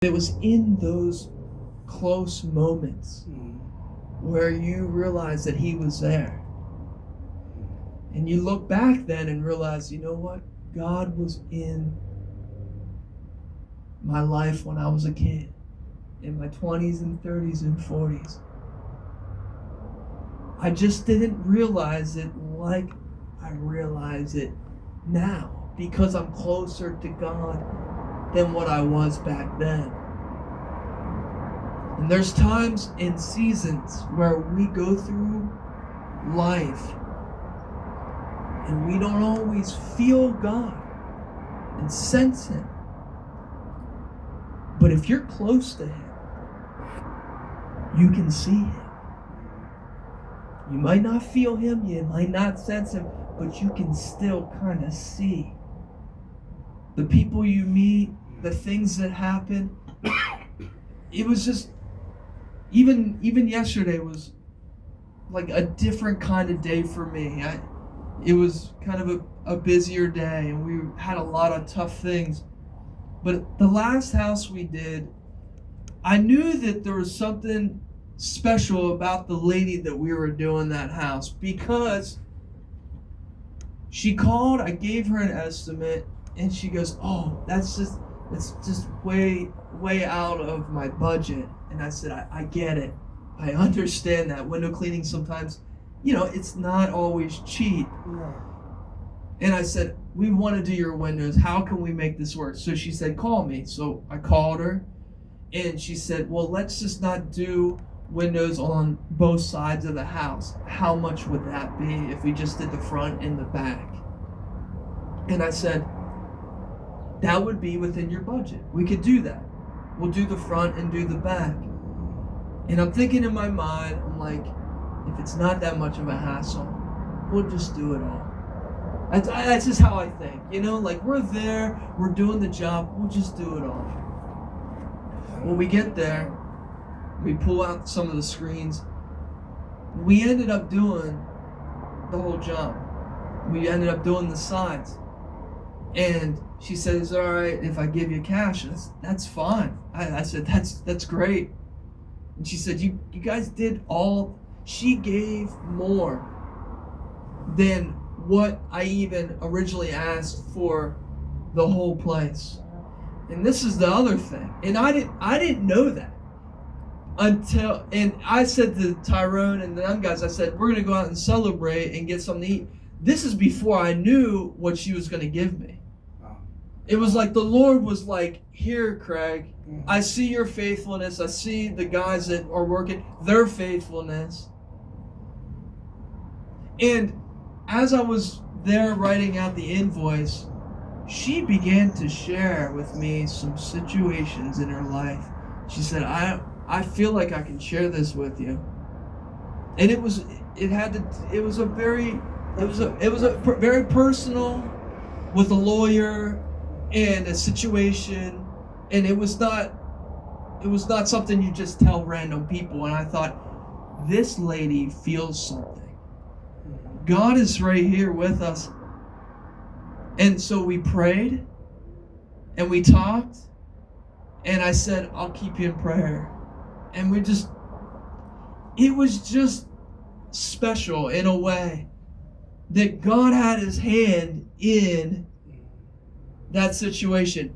It was in those close moments where you realize that he was there. And you look back then and realize, you know what? God was in my life when I was a kid, in my 20s and 30s and 40s. I just didn't realize it like I realize it now because I'm closer to God than what I was back then. And there's times in seasons where we go through life and we don't always feel God and sense Him. But if you're close to Him, you can see Him. You might not feel Him, you might not sense Him, but you can still kind of see the people you meet, the things that happen. It was just, even yesterday was like a different kind of day for me. It was kind of a busier day, and we had a lot of tough things. But the last house we did, I knew that there was something special about the lady that we were doing that house, because she called, I gave her an estimate, and she goes, "Oh, it's just way out of my budget." And I said, I get it. I understand that. Window cleaning sometimes, it's not always cheap. No. And I said, "We want to do your windows. How can we make this work?" So she said, "Call me." So I called her, and she said, "Well, let's just not do windows on both sides of the house. How much would that be if we just did the front and the back?" And I said, "That would be within your budget. We could do that. We'll do the front and do the back." And I'm thinking in my mind, I'm like, if it's not that much of a hassle, we'll just do it all. That's just how I think. Like, we're there, we're doing the job, we'll just do it all. When we get there, we pull out some of the screens. We ended up doing the whole job. We ended up doing the sides. And she said, "Is it all right if I give you cash?" That's fine. I said, that's great. And she said, you guys did all. She gave more than what I even originally asked for the whole place. And this is the other thing. And I didn't know that and I said to Tyrone and the young guys, I said, "We're going to go out and celebrate and get something to eat." This is before I knew what she was going to give me. It was like the Lord was like, "Here, Craig, I see your faithfulness. I see the guys that are working, their faithfulness." And as I was there writing out the invoice, she began to share with me some situations in her life. She said, I feel like I can share this with you. And it was very personal, with a lawyer and a situation, and it was not something you just tell random people. And I thought, this lady feels something. God is right here with us. And so we prayed and we talked, and I said, "I'll keep you in prayer." And it was just special in a way that God had His hand in that situation.